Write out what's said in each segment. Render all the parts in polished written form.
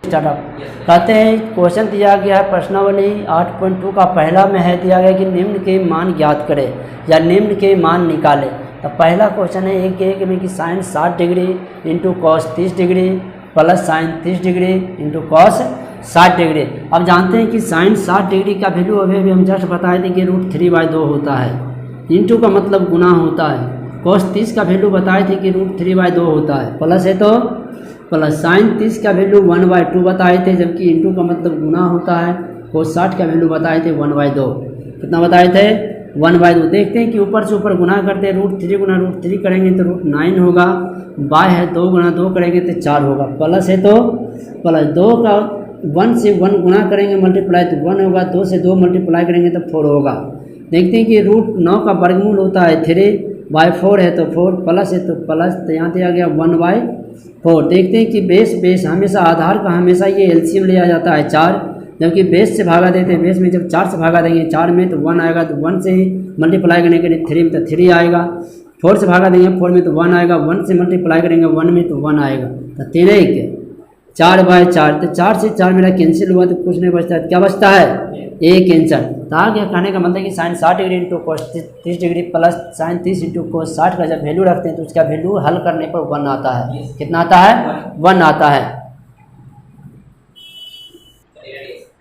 Startup कहते हैं question दिया गया है प्रश्नावली 8.2 का पहला में है दिया गया कि निम्न के मान ज्ञात करें या निम्न के मान निकालें। तो पहला क्वेश्चन है एक में कि sine 60 degree into cos 30 degree plus sine 30 degree into cos 60 degree. अब जानते हैं कि साइन 60 डिग्री का वैल्यू अभी हम जस्ट बताए थे कि √3/2 होता है। इंटू का मतलब गुना होता है। कॉस 30 का वैल्यू बताए थे कि √3/2 होता है। प्लस है तो प्लस साइन 30 का वैल्यू 1/2 बताए थे, जबकि इंटू का मतलब गुना होता है। cos 60 का वैल्यू बताए थे 1/2। कितना बताए थे 1/2। देखते हैं कि ऊपर से ऊपर गुना करते हैं। √3 गुना √3 करेंगे तो √9 होगा। बाय है 2 गुना 2 करेंगे तो 4 होगा। प्लस है तो प्लस 2 का 1 से 1 गुना करेंगे मल्टीप्लाई तो 1 होगा। 2 से 2 मल्टीप्लाई करेंगे तो 4 होगा। देखते हैं कि √9 का वर्गमूल होता है 3/4 है तो 4 प्लस है तो प्लस, तो यहाँ पे आ गया 1/4। देखते हैं कि बेस हमेशा आधार का हमेशा ये एलसीएम लिया जाता है 4, जबकि बेस से भागा देते हैं। बेस में जब 4 से भागा देंगे 4 में तो 1 आएगा, तो 1 से ही मल्टीप्लाई करने के लिए 3 में तो 3 आएगा। 4 से भागा देंगे 4 में तो 1 आएगा। 1 से मल्टीप्लाई करेंगे 1 में तो 1 आएगा। तो 3 4/4, तो 4 से 4 मेरा कैंसिल हुआ तो कुछ नहीं बचता। क्या बचता है 1 आंसर। तो आ गया कहने का मतलब कि sine 60 degree into cos 30 degree plus sine 30 into cos 60 का जब वैल्यू रखते हैं तो उसका वैल्यू हल करने पर 1 आता है। कितना आता है 1 आता है।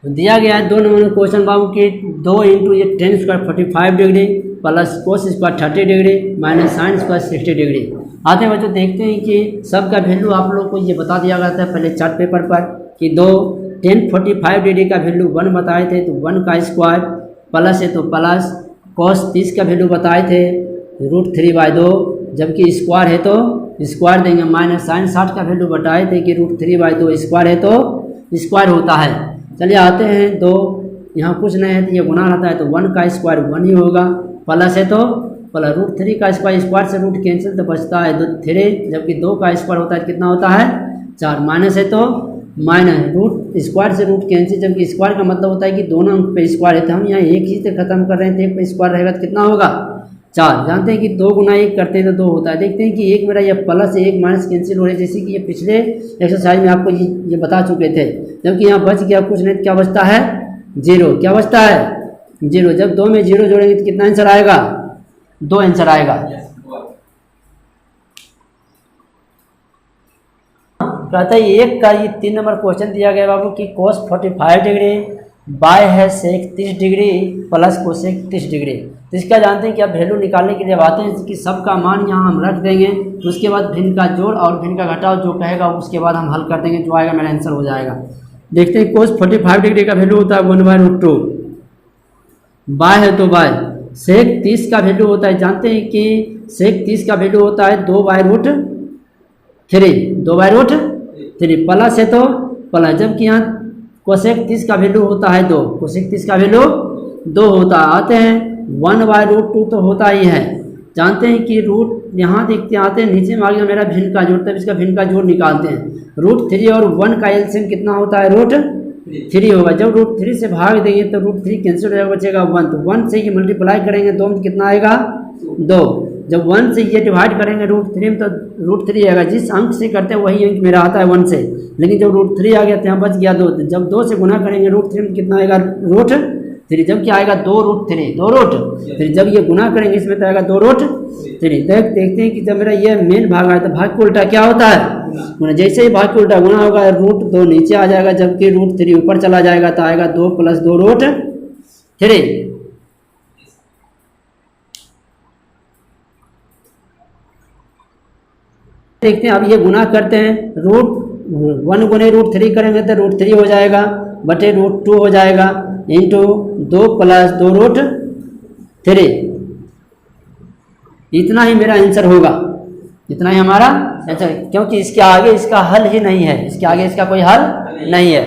तो दिया गया है 2 नंबर क्वेश्चन बाबू की 2 इंटू ये tan square 45 degree plus cos square 30 degree minus sine square 60 degree. आते बच्चों देखते हैं कि सबका वैल्यू आप लोग को ये बता दिया गया था पहले चार्ट पेपर पर कि 2 tan 45 डिग्री का वैल्यू 1 बताए थे तो 1 का स्क्वायर प्लस है तो प्लस cos 30 का वैल्यू बताए थे √3/2, जबकि स्क्वायर है तो स्क्वायर देंगे। माइनस साइन 60 का वैल्यू बताए थे कि √3/2 स्क्वायर है तो स्क्वायर होता है। चलिए आते हैं 2, यहाँ कुछ नहीं है तो ये गुना रहता है तो 1 का स्क्वायर 1 ही होगा। प्लस है तो प्लस √3 का स्क्वायर से रूट कैंसिल तो बचता है 3, जबकि 2 का स्क्वायर होता है कितना होता है 4। माइनस है तो माइनस रूट स्क्वायर से रूट कैंसिल, जबकि स्क्वायर का मतलब होता है कि दोनों अंक पे स्क्वायर है। तो हम यहाँ एक ही से खत्म कर रहे हैं तो एक पे स्क्वायर रहेगा तो कितना होगा 4। जानते हैं कि 2 गुना 1 करते हैं तो 2 होता है। देखते हैं कि एक मेरा ये प्लस 1 माइनस कैंसिल हो रहा है, जैसे कि ये पिछले एक्सरसाइज में आपको ये बता चुके थे। जबकि यहाँ बच गया कुछ नहीं, क्या बचता है 0। क्या बचता है 0। जब 2 में 0 जोड़ेंगे तो कितना आंसर आएगा 2 आंसर आएगा। कहता है 1 का ये 3 नंबर क्वेश्चन दिया गया बाबू कि cos 45 डिग्री बाय है sec 30 degree plus cosec 30 degree. तो इसका जानते हैं कि अब वैल्यू निकालने के लिए आते हैं कि सबका मान यहाँ हम रख देंगे, तो उसके बाद भिन्न का जोड़ और भिन्न का घटाव जो कहेगा उसके बाद हम हल कर देंगे, जो आएगा मेरा आंसर हो जाएगा। देखते हैं cos 45 डिग्री का वैल्यू होता है 1/√2, बाय है तो बाय। sec 30 का वैल्यू होता है, जानते हैं कि sec 30 का वैल्यू होता है 2/√3, 2/√3 प्लस है तो प्लस, जबकि यहाँ कोसेक 30 का वैल्यू होता है 2, कोसेक 30 का वैल्यू 2 होता है। आते हैं 1/√2 तो होता ही है। जानते हैं कि रूट यहाँ देखते आते हैं नीचे में आ गया मेरा भिन्न का जोड़, तब इसका भिन्न का जोड़ निकालते हैं। √3 और 1 का एलसीएम कितना होता है √3 होगा। जब √3 से भाग देंगे तो √3 कैंसिल हो जाएगा, बचेगा 1। तो 1 से ये मल्टीप्लाई करेंगे 2 में कितना आएगा 2। जब 1 से ये डिवाइड करेंगे √3 में तो √3 आएगा। जिस अंक से करते हैं वही अंक मेरा आता है 1 से, लेकिन जब √3 आ गया तो यहाँ बच गया 2। जब 2 से गुना करेंगे √3 में कितना आएगा √3, जब क्या आएगा 2√3। जब ये गुना करेंगे इसमें तो आएगा 2√3। देखते हैं कि जब मेरा ये मेन भाग आया तो भाग को उल्टा क्या होता है, जैसे ही भाग को उल्टा गुना होगा √2 नीचे आ जाएगा, जबकि √3 ऊपर चला जाएगा तो आएगा 2 + 2√3। देखते हैं अब ये गुना करते हैं। √1 गुने √3 करेंगे तो √3 हो जाएगा बटे √2 हो जाएगा इंटू 2 + 2√3। इतना ही मेरा आंसर होगा, इतना ही हमारा आंसर, क्योंकि इसके आगे इसका हल ही नहीं है, इसके आगे इसका कोई हल नहीं है।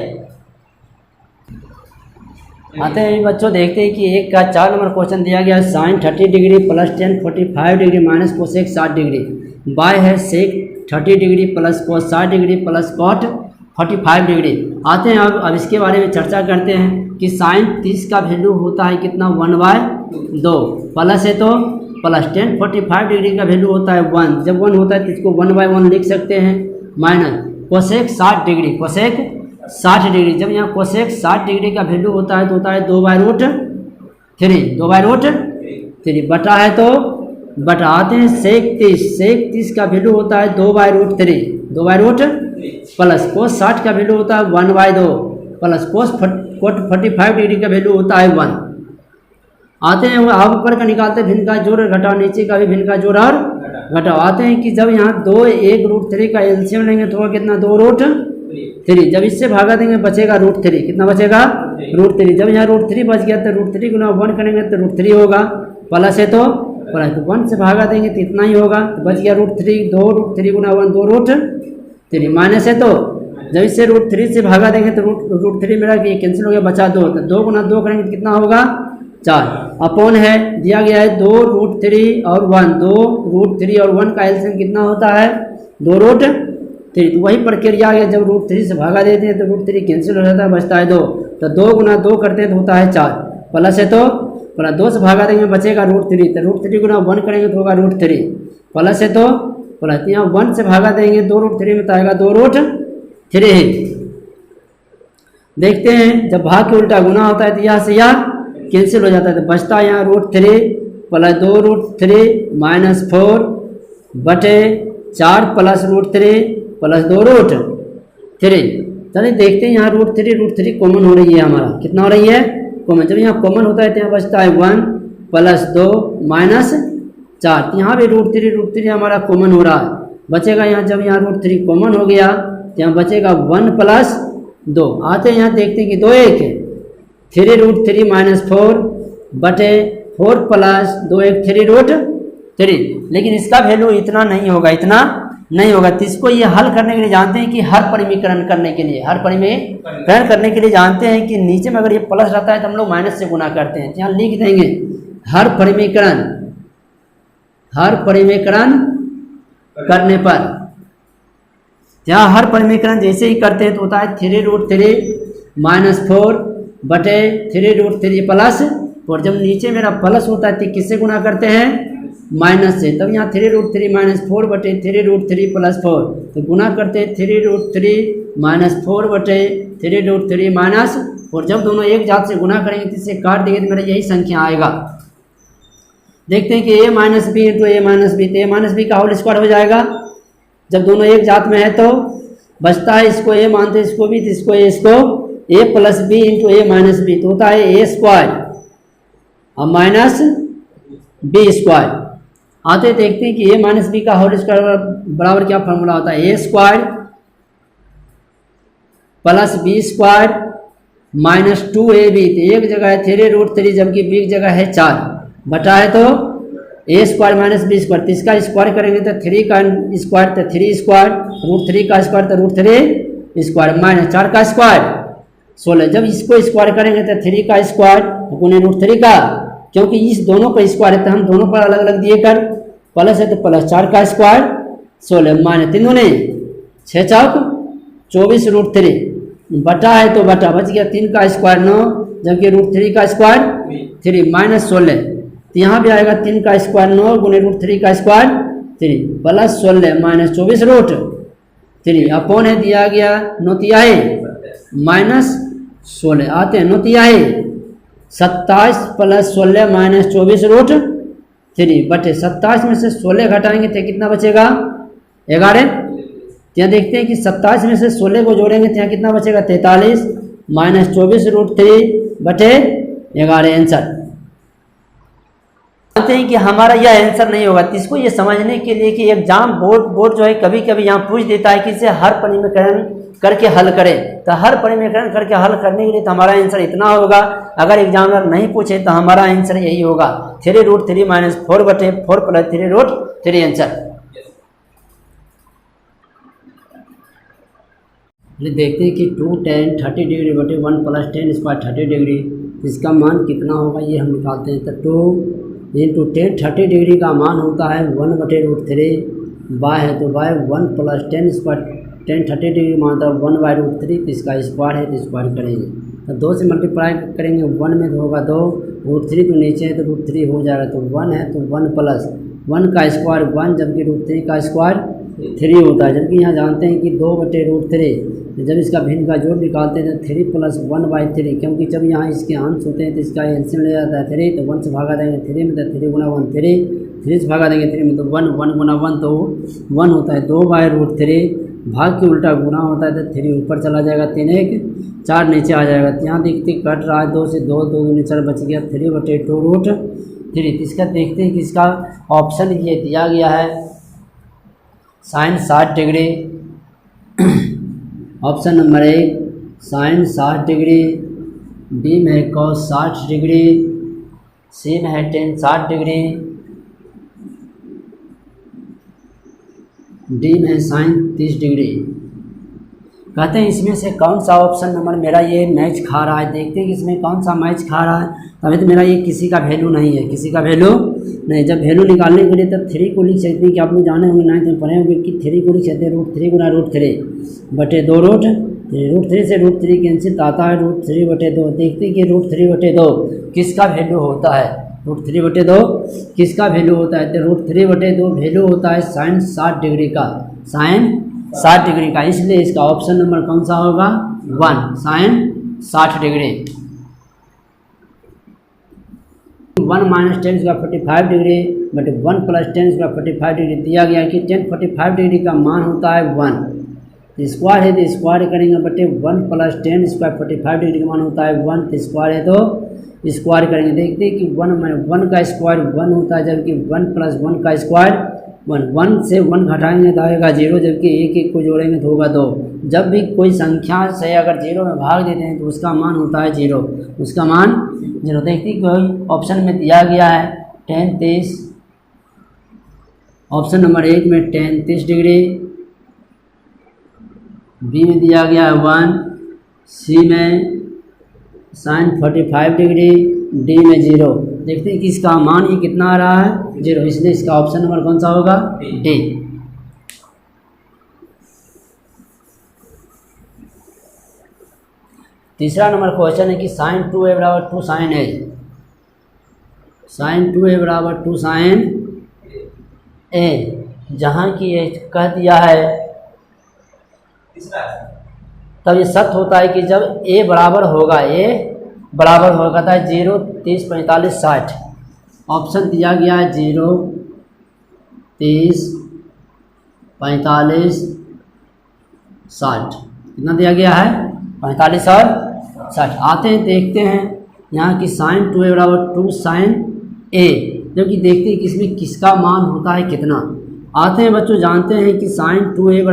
आते हैं बच्चों देखते हैं कि 1 का 4 नंबर क्वेश्चन दिया गया sine 30 degree plus tan 45 degree minus cosec 60 degree by है sec 30 degree plus cos 60 degree plus cot 45 degree. आते हैं अब इसके बारे में चर्चा करते हैं कि साइन 30 का वैल्यू होता है कितना 1/2, प्लस है तो प्लस tan 45 डिग्री का वैल्यू होता है 1। जब 1 होता है तो इसको 1/1 लिख सकते हैं, minus cosec 60 degree, cosec 60 degree. जब यहाँ कोसेक 60 डिग्री का वैल्यू होता है तो होता है 2/√3, 2/√3 बटा है तो बटा आते हैं सेक 30, सेक 30 का वैल्यू होता है 2/√3, 2/√3 प्लस कोस 60 का वैल्यू होता है 1/2 प्लस कोस 45 डिग्री का वैल्यू होता है 1। आते हैं आप ऊपर का निकालते हैं भिन्न का जोड़ और घटाओ, नीचे का भी भिन्न का जोड़ और घटाओ। आते हैं कि जब यहाँ 2 1√3 का एलसीएम लेंगे तो होगा कितना 2√3, जब इससे भागा देंगे बचेगा √3, कितना बचेगा √3। जब यहाँ √3 बच गया तो √3 गुना 1 करेंगे तो √3 होगा, प्लस है तो प्लस, तो 1 से भागा देंगे तो इतना ही होगा, तो बच गया √3, 2√3 गुना 1 2√3, माइनस है तो जब इससे √3 से भागा देंगे तो √3 मेरा कैंसिल हो गया, बचा 2, तो 2 गुना 2 करेंगे तो कितना होगा 4, अपॉन है दिया गया है 2√3 और 1, 2√3 और 1 का एलसीएम कितना होता है 2√3, तो वही प्रक्रिया है, जब √3 से भागा देते हैं तो √3 कैंसिल हो जाता है, बचता है 2, तो 2 गुना 2 करते हैं तो होता है 4, प्लस है तो प्लस 2 से भागा देंगे बचेगा √3, तो √3 गुना 1 करेंगे तो होगा √3, प्लस है तो प्लस, यहाँ 1 से भागा देंगे 2√3 में तो आएगा 2√3। देखते हैं जब भाग के उल्टा गुना होता है तो यहाँ से यह कैंसिल हो जाता है, तो बचता है यहाँ √3 प्लस 2√3 माइनस 4 बटे 4 प्लस √3 प्लस 2√3। चलिए देखते हैं यहाँ √3 कॉमन हो रही है, हमारा कितना हो रही है कॉमन। जब यहाँ कॉमन होता है तो यहाँ बचता है 1 प्लस 2 माइनस 4, तो यहाँ भी √3 हमारा कॉमन हो रहा है, बचेगा यहाँ जब यहाँ √3 कॉमन हो गया तो यहाँ बचेगा 1 प्लस 2। आते हैं यहाँ देखते हैं कि 2 1 3√3 माइनस 4 बटे 4 प्लस 2 1 3√3, लेकिन इसका वैल्यू इतना नहीं होगा, इतना नहीं होगा, तो इसको ये हल करने के लिए जानते हैं कि हर परिमीकरण करने के लिए, हर परिमीकरण करने के लिए जानते हैं कि नीचे में अगर ये प्लस रहता है तो हम लोग माइनस से गुना करते हैं, तो यहाँ लिख देंगे हर परिमीकरण करने पर, यहाँ हर परिमीकरण जैसे ही करते हैं तो होता है 3√3 माइनस 4 बटे 3√3 प्लस 4। जब नीचे मेरा प्लस होता है तो किससे गुना करते हैं माइनस से, तब यहाँ 3√3 माइनस 4 बटे 3√3 प्लस 4, तो गुना करते हैं 3√3 माइनस 4 बटे 3√3 माइनस 4। जब दोनों एक जात से गुना करेंगे तो इससे काट देंगे तो मेरा यही संख्या आएगा। देखते हैं कि a minus b into a minus b, तो a माइनस बी का होल स्क्वायर हो जाएगा, जब दोनों एक जात में है तो बचता है, इसको a मानते हैं इसको भी, तो इसको a plus b into a minus b, तो होता है a स्क्वायर और माइनस बी स्क्वायर। आते देखते हैं कि a माइनस बी का होल स्क्वायर बराबर क्या फॉर्मूला होता है, a square plus b square minus 2ab, तो एक जगह है 3√3 जबकि बी की जगह है 4, बटा है तो a square minus b square, तो इसका स्क्वायर करेंगे तो 3 का स्क्वायर तो 3 स्क्वायर, √3 का स्क्वायर तो √3 स्क्वायर माइनस 4 का स्क्वायर 16। जब इसको स्क्वायर करेंगे तो 3 का स्क्वायर गुने √3 का, क्योंकि इस दोनों पर स्क्वायर है तो हम दोनों पर अलग अलग दिए कर, प्लस है तो प्लस 4 का स्क्वायर 16 माइनस 3 गुने 6 चौक 24 √3 बटा है तो बटा, बच गया 3 का स्क्वायर 9 जबकि √3 का स्क्वायर 3 माइनस 16, तो यहाँ भी आएगा 3 का स्क्वायर 9 गुने √3 का स्क्वायर 3 प्लस 16 माइनस 24 √3, अपॉन है दिया गया 9 तिहाई माइनस 16। आते हैं 9 तिहाई 27 प्लस 16 माइनस 24 √3 बटे 27 में से 16 घटाएंगे तो कितना बचेगा 11। यहाँ देखते हैं कि 27 में से 16 को जोड़ेंगे तो यहाँ कितना बचेगा 43 माइनस 24 √3 बटे 11 आंसर। जानते हैं कि हमारा यह आंसर नहीं होगा, तो इसको ये समझने के लिए कि एग्जाम बोर्ड जो है कभी कभी यहाँ पूछ देता है कि इसे हर परिमीकरण करके हल करें, तो हर परिमीकरण करके हल करने के लिए तो हमारा आंसर इतना होगा। अगर एग्जामिनर नहीं पूछे तो हमारा आंसर यही होगा 3√3 माइनस 4 बटे 4 प्लस 3√3 आंसर। देखते हैं कि 2 tan 30 डिग्री बटे 1 प्लस 10 स्क्वायर 30 डिग्री, इसका मान कितना होगा ये हम निकालते हैं। तो 2 इंटू 10 30 डिग्री का मान होता है 1 बटे √3, बाय है तो बाय 1 प्लस 10 स्क्वायर 10 30 डिग्री मान था 1/√3, तो इसका स्क्वायर है तो स्क्वायर करेंगे, तो 2 से मल्टीप्लाई करेंगे 1 में तो होगा 2, √3 तो नीचे है तो √3 हो जाएगा, तो 1 है तो 1 प्लस 1 का स्क्वायर 1 जबकि √3 का स्क्वायर 3 होता है, जबकि यहाँ जानते हैं कि 2/√3 जब इसका भिन्न का जोड़ निकालते हैं तो 3 + 1/3, क्योंकि जब यहाँ इसके अंश होते हैं तो इसका एलसीएम ले जाता है 3, तो 1 से भागा देंगे 3 में, तो 3 × 1 3 से भागा देंगे 3 में, तो 1 × 1 तो 1 होता है। 2/√3 भाग के उल्टा गुना होता है, तो 3 ऊपर चला जाएगा, 3 1 4 नीचे आ जाएगा। तो यहाँ देखते कट रहा है 2 से 2 2 दूनी 4 बच गया 3/2√3। इसका देखते हैं कि इसका ऑप्शन ये दिया गया है sine 60 degree, option number 1 sine 60 degree, B में है कॉस 60 डिग्री, सी में है टेन 60 डिग्री, डी में है साइन 30 डिग्री। कहते हैं इसमें से कौन सा ऑप्शन नंबर मेरा ये मैच खा रहा है। देखते हैं कि इसमें कौन सा मैच खा रहा है। अभी तो मेरा ये किसी का वैल्यू नहीं है, किसी का वैल्यू नहीं। जब वैल्यू निकालने के लिए तब 3 को लिख सकते हैं कि आप लोग जाने होंगे 9th में पढ़े होंगे कि 3 को लिख सकते हैं √3 × √3 बटे 2√3। √3 से √3 कैंसिल आता है √3/2। देखते हैं कि √3/2 किसका वैल्यू होता है। √3/2 किसका वैल्यू होता है, तो √3/2 वैल्यू होता है साइन 60 डिग्री का, साइन 60 डिग्री का। इसलिए इसका ऑप्शन नंबर कौन सा होगा 1, साइन 60 डिग्री। 1 - 10 का 45 डिग्री बटे 1 + 10 का 45 डिग्री दिया गया कि 10 45 डिग्री का मान होता है 1, तो स्क्वायर है तो स्क्वायर करेंगे बटे 1 + 10 स्क्वायर 45 डिग्री का मान होता है 1, तो स्क्वायर है तो स्क्वायर करेंगे। देखते हैं कि 1 का स्क्वायर 1 होता है, जबकि 1 + 1 का स्क्वायर 1 से 1 घटाएंगे तो आएगा 0, जबकि 1 को जोड़ेंगे तो होगा 2। जब भी कोई संख्या से अगर 0 में भाग देते हैं तो उसका मान होता है 0, उसका मान 0। देखते हैं कोई ऑप्शन में दिया गया है tan 30, ऑप्शन नंबर 1 में tan 30 डिग्री, बी में दिया गया है 1, सी में साइन 45 डिग्री, डी में 0। देखते हैं कि इसका मान ये कितना आ रहा है 0, इसलिए इसका ऑप्शन नंबर कौन सा होगा डी। तीसरा नंबर क्वेश्चन है कि sine 2a = 2 sine a, sine 2a = 2 sine a, जहाँ की ये कह दिया है तब ये सत्य होता है कि जब a बराबर होगा, a बराबर होगा था 0 30 45 60। ऑप्शन दिया गया है 0 30 45 60, कितना दिया गया है 45 और 60। आते हैं देखते हैं यहाँ की साइन 2a = 2 साइन a, जबकि देखते हैं कि इसमें किसका मान होता है कितना। आते हैं बच्चों, जानते हैं कि साइन 2a =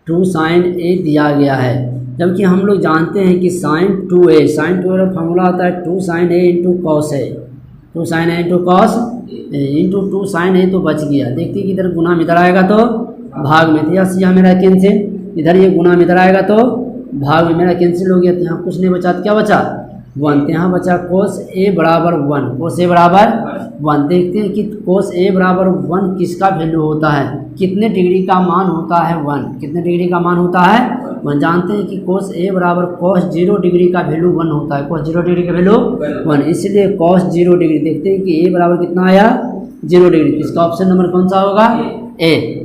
2 साइन a दिया गया है, जबकि हम लोग जानते हैं कि साइन 2a का फॉर्मूला आता है 2 sine a × cos a, 2 sine a × cos a × 2 sine a, तो बच गया। देखते हैं कि इधर गुना में इधर आएगा तो भाग में, यहाँ मेरा कैंसिल, इधर ये गुना में इधर आएगा तो भाग में, मेरा कैंसिल हो गया। तो यहाँ कुछ नहीं बचा, तो क्या बचा 1, यहाँ बचा cos a = 1, cos a = 1। देखते हैं कि cos a = 1 किसका वैल्यू होता है, कितने डिग्री का मान होता है 1, कितने डिग्री का मान होता है 1। जानते हैं कि cos a = cos 0 डिग्री का वैल्यू 1 होता है, cos 0 डिग्री का वैल्यू 1, इसलिए cos 0 डिग्री। देखते हैं कि a बराबर कितना आया 0 डिग्री, इसका ऑप्शन नंबर कौन सा होगा ए।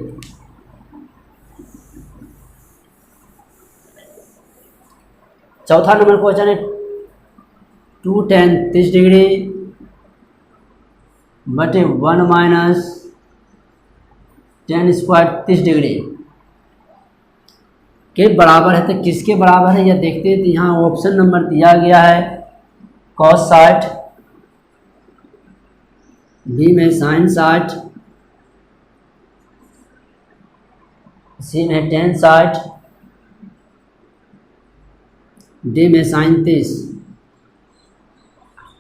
चौथा नंबर क्वेश्चन है 2 tan 30 डिग्री बटे 1 - tan स्क्वायर 30 डिग्री के बराबर है, तो किसके बराबर है यह देखते हैं। तो यहाँ ऑप्शन नंबर दिया गया है cos 60, बी में साइन 60, सी में tan 60, डी में साइन 30।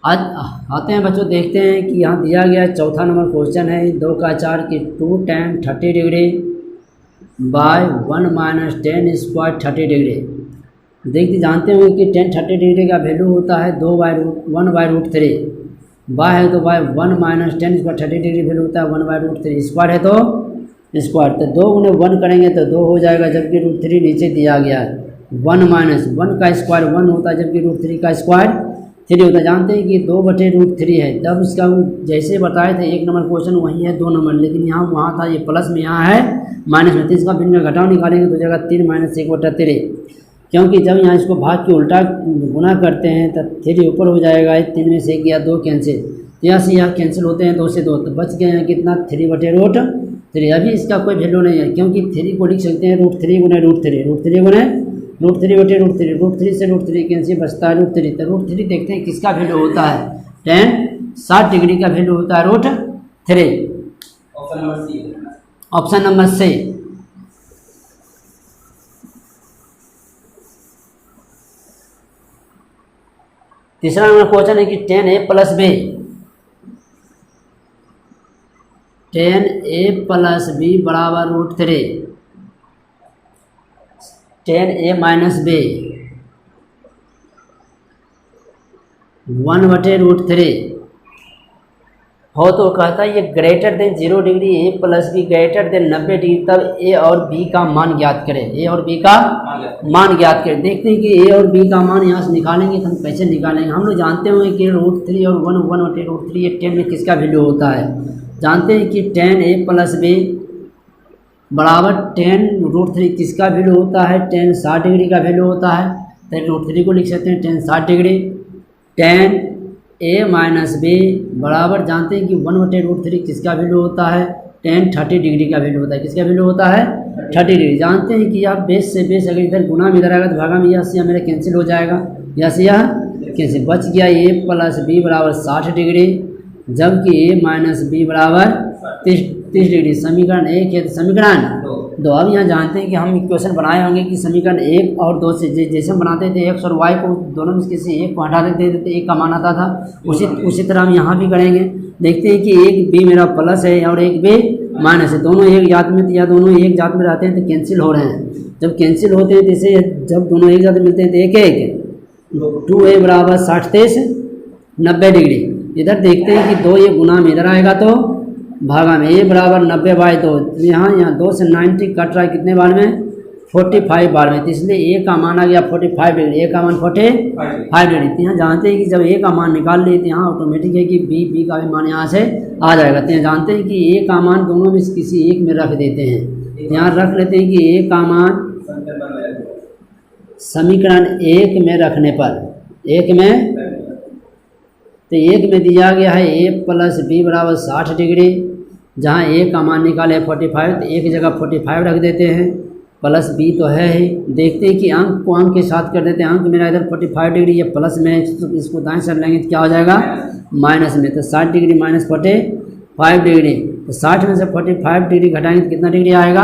आते हैं बच्चों, देखते हैं कि यहाँ दिया गया चौथा नंबर क्वेश्चन है 2 का 4 की 2 tan 30 degree by 1 - tan square 30 degree. देखते जानते होंगे कि tan 30 डिग्री का वैल्यू होता है 1/√3, बाय है तो by 1 - tan square 30 degree value होता है 1/√3, स्क्वायर है तो स्क्वायर, तो 2 × 1 करेंगे तो 2 हो जाएगा, जबकि √3 नीचे दिया गया है। 1 - 1 का स्क्वायर 1 होता है, जबकि √3 का स्क्वायर 3 होता है। जानते हैं कि 2/√3 है। जब इसका जैसे बताए थे 1 नंबर क्वेश्चन वही है 2 नंबर, लेकिन यहाँ वहाँ था ये प्लस में, यहाँ है माइनस में। तो इसका भिन्न में घटाव निकालेंगे तो जगह 3 - 1/3, क्योंकि जब यहाँ इसको भाग के उल्टा गुना करते हैं तब 3 ऊपर हो जाएगा, 3 में से 1 गया 2 कैंसिल, यहाँ से यहाँ कैंसिल होते हैं 2 से 2, तो बच गए हैं कितना 3/√3। अभी इसका कोई वैल्यू नहीं है, क्योंकि 3 को लिख सकते हैं √3 × √3, √3 × √3/√3, √3 से √3 कैंसिल बचता है √3। तो √3 देखते हैं किसका वैल्यू होता है, tan 60 डिग्री का वैल्यू होता है √3। Option number C. तीसरा नंबर क्वेश्चन है कि tan A + B, tan A + B बराबर √3, tan A - B 1/√3 हो तो कहता है ये greater than 0 degree A + B greater than 90 degree, तब A और B का मान ज्ञात करें। A और B का मान ज्ञात करें। देखते हैं कि A और B का मान यहाँ से निकालेंगे तो हम कैसे निकालेंगे। हम लोग जानते होंगे कि √3 और 1/√3 ये tan में किसका वैल्यू होता है। जानते हैं कि tan A + B बराबर tan √3 किसका वैल्यू होता है, tan 60 डिग्री का वैल्यू होता है। तो √3 को लिख सकते हैं tan 60 degree. tan A - B बराबर जानते हैं कि 1/√3 किसका वैल्यू होता है, tan 30 डिग्री का वैल्यू होता है। किसका वैल्यू होता है 30 डिग्री। जानते हैं कि आप बेस से बेस अगर इधर गुना में इधर आएगा तो भागा में यह से यह मेरा कैंसिल हो जाएगा, यह से यह कैंसिल, बच गया A + B बराबर 60 डिग्री, जबकि A - B बराबर 30 डिग्री। समीकरण 1 है तो समीकरण 2। अब यहाँ जानते हैं कि हम इक्वेशन बनाए होंगे कि समीकरण 1 और 2 से जैसे हम बनाते थे x और y को दोनों में से 1 को हटा देते थे 1 का मान आता था, उसी तरह हम यहाँ भी करेंगे। देखते हैं कि एक b मेरा प्लस है और एक b माइनस है, दोनों एक जात में, या दोनों एक जात में रहते हैं तो कैंसिल हो रहे हैं। जब कैंसिल होते हैं तो इसे जब दोनों एक जात में मिलते हैं तो 1 2a बराबर 60 23 90 डिग्री। इधर देखते हैं कि 2 ये गुना में इधर आएगा तो भागा में A बराबर 90/2, यहाँ 2 से 90 कट रहा है कितने बार में 45 बार में, तो इसलिए A का मान आ गया 45 डिग्री। A का मान 45 डिग्री। तो यहाँ जानते हैं कि जब A का मान निकाल लिए तो यहाँ ऑटोमेटिक है कि B का भी मान यहाँ से आ जाएगा। तो यहाँ जानते हैं कि A का मान दोनों में किसी एक में रख देते हैं। तो यहाँ रख लेते हैं कि A का मान समीकरण 1 में रखने पर, 1 में तो 1 में दिया गया है A + B बराबर 60 डिग्री, जहाँ A का मान निकाले 45, तो A की जगह 45 रख देते हैं, प्लस B तो है ही। देखते हैं कि अंक को अंक के साथ कर देते हैं। अंक मेरा इधर 45 डिग्री, ये प्लस में, तो इसको दाएं साइड लेंगे तो क्या हो जाएगा माइनस में, तो 60 डिग्री - 45 डिग्री, तो 60 में से 45 डिग्री घटाएंगे तो कितना डिग्री आएगा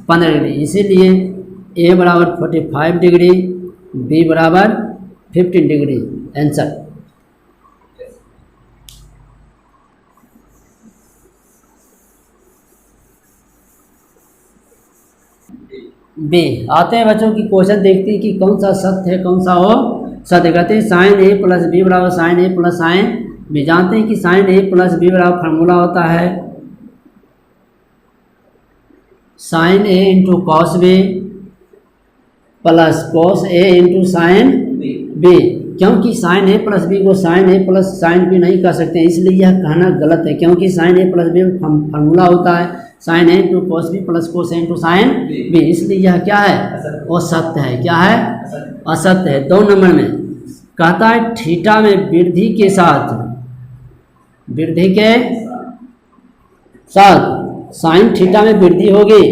15 डिग्री। इसीलिए A बराबर 45 डिग्री, B बराबर 15 डिग्री आंसर। बी आते हैं बच्चों की क्वेश्चन, देखते हैं कि कौन सा सत्य है कौन सा हो सत्य। कहते हैं sin A + B बराबर sin A + sin B। जानते हैं कि sin A + B बराबर फार्मूला होता है sin A × cos B + cos A × sin B। क्योंकि sin A + B को sin A + sin B नहीं कर सकते, इसलिए यह कहना गलत है, क्योंकि sin A + B फार्मूला होता है sin A × cos B + cos A × sin B, इसलिए यह क्या है असत्य है। क्या है असत्य है। 2 नंबर में कहता है थीटा में वृद्धि के साथ साइन थीटा में वृद्धि होगी,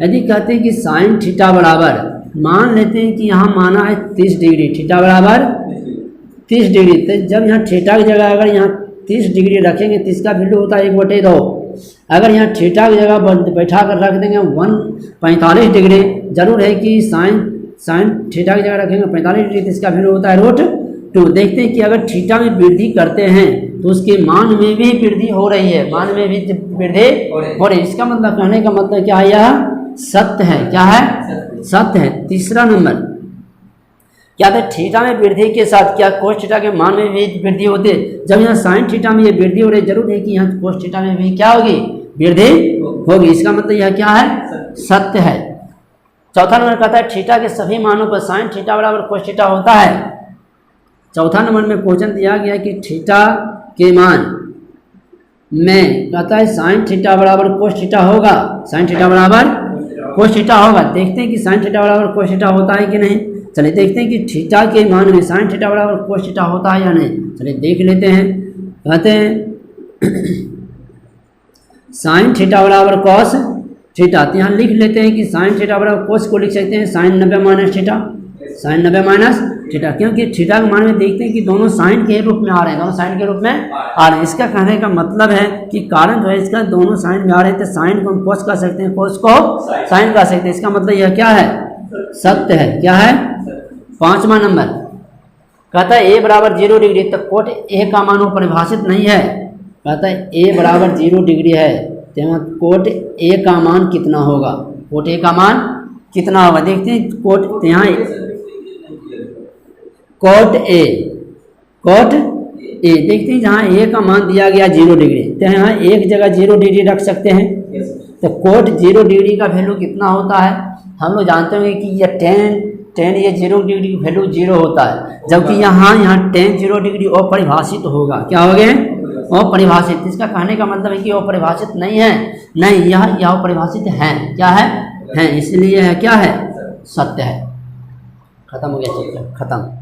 यदि कहते हैं कि साइन थीटा बराबर, मान लेते हैं कि यहाँ माना है 30 डिग्री, थीटा बराबर 30 डिग्री, तो जब यहाँ थीटा की जगह अगर यहाँ 30 डिग्री रखेंगे तो इसका वैल्यू होता है 1/2। अगर यहाँ थीटा की जगह बैठा कर रख देंगे 45 डिग्री, जरूर है कि साइन थीटा की जगह रखेंगे 45 डिग्री, तो इसका वैल्यू होता है √2। देखते हैं कि अगर थीटा में वृद्धि करते हैं तो उसके मान में भी वृद्धि हो रही है, मान में भी वृद्धि हो रही है। इसका मतलब कहने का मतलब क्या है, यह सत्य है। क्या है सत्य है। तीसरा नंबर क्या था, थीटा में वृद्धि के साथ क्या कोस थीटा के मान में भी वृद्धि होती है। जब यहाँ साइन थीटा में ये वृद्धि हो रही है, जरूर है कि यहाँ कोस थीटा में भी क्या होगी वृद्धि होगी। इसका मतलब यह क्या है सत्य है। चौथा नंबर कहता है थीटा के सभी मानों पर साइन थीटा बराबर कोस थीटा होता है। चौथा नंबर में क्वेश्चन दिया गया कि थीटा के मान में कहता है साइन थीटा बराबर कोस थीटा होगा, साइन थीटा बराबर कोस थीटा होगा। देखते हैं कि साइन थीटा बराबर कोस थीटा होता है कि नहीं। चलिए देखते हैं कि थीटा के मान में साइन थीटा बराबर कोस थीटा होता है या नहीं। चलिए देख लेते हैं। कहते हैं साइन थीटा बराबर कॉस थीटा, तो यहाँ लिख लेते हैं कि साइन थीटा बराबर कोस को लिख सकते हैं sine 90 minus theta, sine 90 minus theta, क्योंकि थीटा के मान में देखते हैं कि दोनों साइन के रूप में आ रहे हैं, दोनों साइन के रूप में आ रहे हैं। इसका कहने का मतलब है कि कारण जो है इसका दोनों साइन में आ रहे हैं, तो साइन को हम कोस कह सकते हैं, कोस को साइन कह सकते हैं। इसका मतलब यह क्या है, सत्य है। क्या है, पांचवा नंबर कहता है ए बराबर 0 डिग्री, तो कोट ए का मान वो परिभाषित नहीं है। कहता है ए बराबर 0 डिग्री है, तो कोट ए का मान कितना होगा, कोट ए का मान कितना होगा। देखते हैं कोट, यहाँ कोट ए देखते हैं जहाँ ए का मान दिया गया 0 डिग्री, तो यहाँ एक जगह 0 डिग्री रख सकते हैं। तो कोट 0 डिग्री का वैल्यू कितना होता है, हम लोग जानते होंगे कि ये टेन ये 0 डिग्री की वैल्यू 0 होता है, जबकि यहाँ टेन 0 डिग्री अपरिभाषित होगा। क्या हो गए, अपरिभाषित। इसका कहने का मतलब है कि अपरिभाषित नहीं है, नहीं यह अपरिभाषित है। क्या है, इसलिए है क्या है, सत्य है। खत्म हो गया चैप्टर, खत्म।